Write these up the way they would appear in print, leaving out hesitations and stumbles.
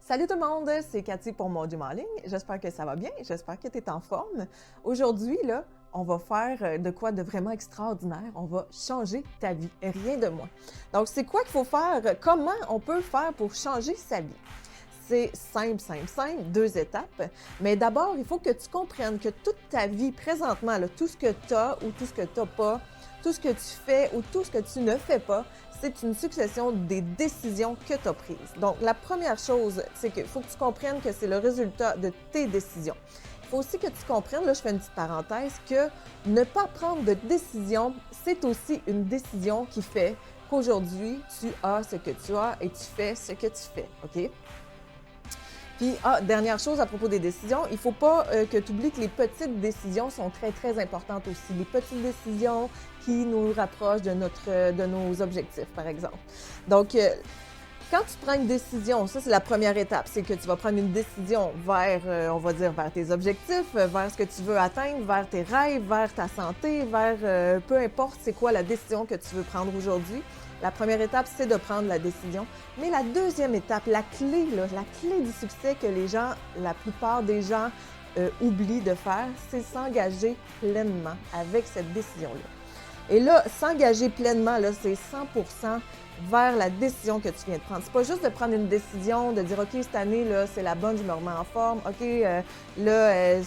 Salut tout le monde, c'est Cathy pour Mon Gym en ligne. J'espère que ça va bien, j'espère que tu es en forme. Aujourd'hui, là, on va faire de quoi de vraiment extraordinaire. On va changer ta vie, rien de moins. Donc, c'est quoi qu'il faut faire? Comment on peut faire pour changer sa vie? C'est simple, 2 étapes. Mais d'abord, il faut que tu comprennes que toute ta vie présentement, là, tout ce que tu as ou tout ce que tu n'as pas, tout ce que tu fais ou tout ce que tu ne fais pas, c'est une succession des décisions que tu as prises. Donc, la première chose, c'est qu'il faut que tu comprennes que c'est le résultat de tes décisions. Il faut aussi que tu comprennes, là, je fais une petite parenthèse, que ne pas prendre de décision, c'est aussi une décision qui fait qu'aujourd'hui, tu as ce que tu as et tu fais ce que tu fais, OK? Puis, dernière chose à propos des décisions, il ne faut pas que tu oublies que les petites décisions sont très, très importantes aussi. Les petites décisions qui nous rapprochent de nos objectifs, par exemple. Donc, quand tu prends une décision, ça, c'est la première étape, c'est que tu vas prendre une décision vers, on va dire, vers tes objectifs, vers ce que tu veux atteindre, vers tes rêves, vers ta santé, vers peu importe c'est quoi la décision que tu veux prendre aujourd'hui. La première étape, c'est de prendre la décision. Mais la deuxième étape, la clé du succès que la plupart des gens oublient de faire, c'est s'engager pleinement avec cette décision-là. Et là, s'engager pleinement, là, c'est 100% vers la décision que tu viens de prendre. C'est pas juste de prendre une décision, de dire « OK, cette année, là, c'est la bonne, je me remets en forme. OK,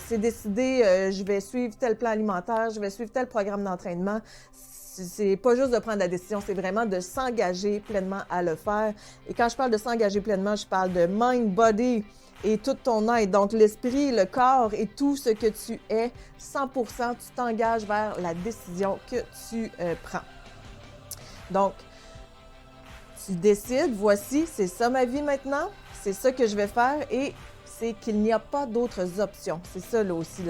c'est décidé, je vais suivre tel plan alimentaire, je vais suivre tel programme d'entraînement. » C'est pas juste de prendre la décision, c'est vraiment de s'engager pleinement à le faire. Et quand je parle de s'engager pleinement, je parle de mind, body et tout ton être. Donc, l'esprit, le corps et tout ce que tu es, 100%, tu t'engages vers la décision que tu prends. Donc, tu décides, voici, c'est ça ma vie maintenant, c'est ça que je vais faire et c'est qu'il n'y a pas d'autres options. C'est ça là aussi,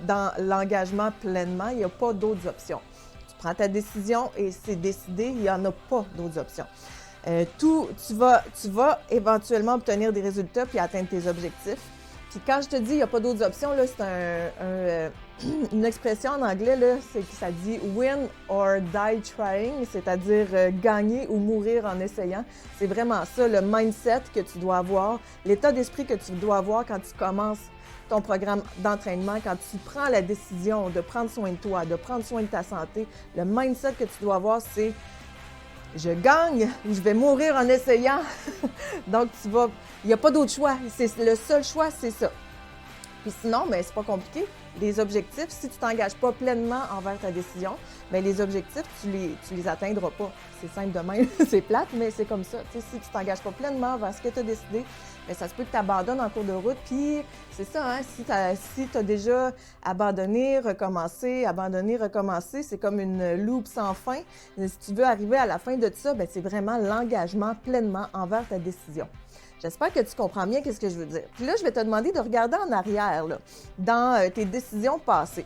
dans l'engagement pleinement, il n'y a pas d'autres options. Tu prends ta décision et c'est décidé, il n'y en a pas d'autres options. Tu vas éventuellement obtenir des résultats puis atteindre tes objectifs. Puis quand je te dis il n'y a pas d'autres options, là, c'est une expression en anglais, là, c'est que ça dit « win or die trying », c'est-à-dire gagner ou mourir en essayant. C'est vraiment ça, le mindset que tu dois avoir, l'état d'esprit que tu dois avoir quand tu commences ton programme d'entraînement, quand tu prends la décision de prendre soin de toi, de prendre soin de ta santé, le mindset que tu dois avoir, c'est « je gagne ou je vais mourir en essayant ». Donc, il n'y a pas d'autre choix. Le seul choix, c'est ça. Puis sinon, bien, c'est pas compliqué. Les objectifs, si tu t'engages pas pleinement envers ta décision, bien, les objectifs, tu les atteindras pas. C'est simple de même, c'est plate, mais c'est comme ça. Tu sais, si tu t'engages pas pleinement vers ce que tu as décidé, bien, ça se peut que tu abandonnes en cours de route. Puis c'est ça, hein, si tu as déjà abandonné, recommencé, c'est comme une loupe sans fin. Mais si tu veux arriver à la fin de ça, bien, c'est vraiment l'engagement pleinement envers ta décision. J'espère que tu comprends bien ce que je veux dire. Puis là, je vais te demander de regarder en arrière, là, dans tes décisions passées.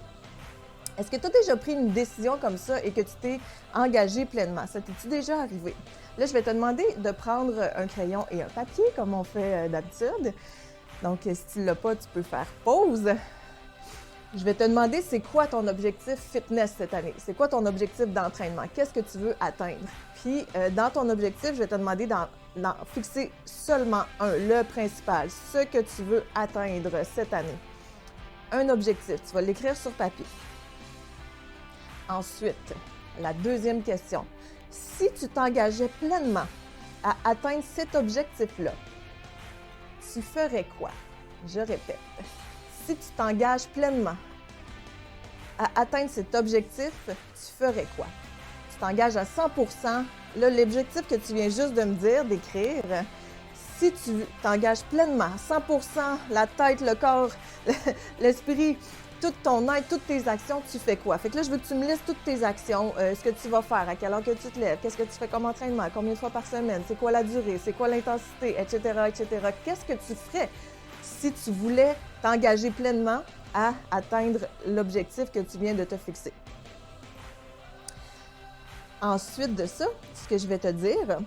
Est-ce que tu as déjà pris une décision comme ça et que tu t'es engagé pleinement? Ça t'est-tu déjà arrivé? Là, je vais te demander de prendre un crayon et un papier, comme on fait d'habitude. Donc, si tu ne l'as pas, tu peux faire pause. Je vais te demander, c'est quoi ton objectif fitness cette année? C'est quoi ton objectif d'entraînement? Qu'est-ce que tu veux atteindre? Puis, dans ton objectif, je vais te demander d'en fixer seulement un, le principal, ce que tu veux atteindre cette année. Un objectif, tu vas l'écrire sur papier. Ensuite, la deuxième question. Si tu t'engageais pleinement à atteindre cet objectif-là, tu ferais quoi? Je répète. Si tu t'engages pleinement à atteindre cet objectif, tu ferais quoi? Tu t'engages à 100%. Là, l'objectif que tu viens juste de me dire, d'écrire, si tu t'engages pleinement, 100%, la tête, le corps, l'esprit, tout ton être, toutes tes actions, tu fais quoi? Fait que là, je veux que tu me listes toutes tes actions, ce que tu vas faire, à quelle heure que tu te lèves, qu'est-ce que tu fais comme entraînement, combien de fois par semaine, c'est quoi la durée, c'est quoi l'intensité, etc., etc. Qu'est-ce que tu ferais si tu voulais t'engager pleinement à atteindre l'objectif que tu viens de te fixer? Ensuite de ça, ce que je vais te dire,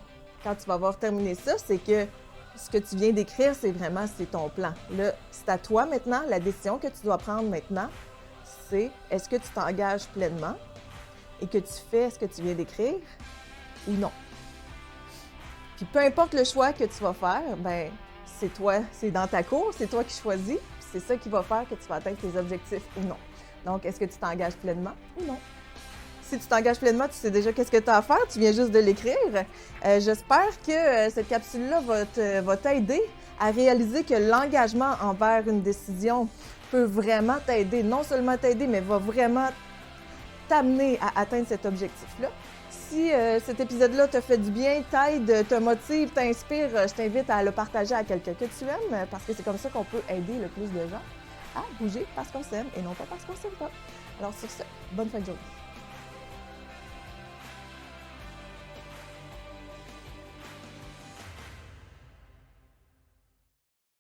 quand tu vas avoir terminé ça, c'est que ce que tu viens d'écrire, c'est ton plan. Là, c'est à toi maintenant, la décision que tu dois prendre maintenant, c'est est-ce que tu t'engages pleinement et que tu fais ce que tu viens d'écrire ou non? Puis peu importe le choix que tu vas faire, bien, c'est toi, c'est dans ta cour, c'est toi qui choisis, puis c'est ça qui va faire que tu vas atteindre tes objectifs ou non. Donc, est-ce que tu t'engages pleinement ou non? Si tu t'engages pleinement, tu sais déjà qu'est-ce que tu as à faire, tu viens juste de l'écrire. J'espère que cette capsule-là va t'aider à réaliser que l'engagement envers une décision peut vraiment t'aider, non seulement t'aider, mais va vraiment t'amener à atteindre cet objectif-là. Si cet épisode-là te fait du bien, t'aide, te motive, t'inspire, je t'invite à le partager à quelqu'un que tu aimes, parce que c'est comme ça qu'on peut aider le plus de gens à bouger parce qu'on s'aime et non pas parce qu'on s'aime pas. Alors sur ce, bonne fin de journée.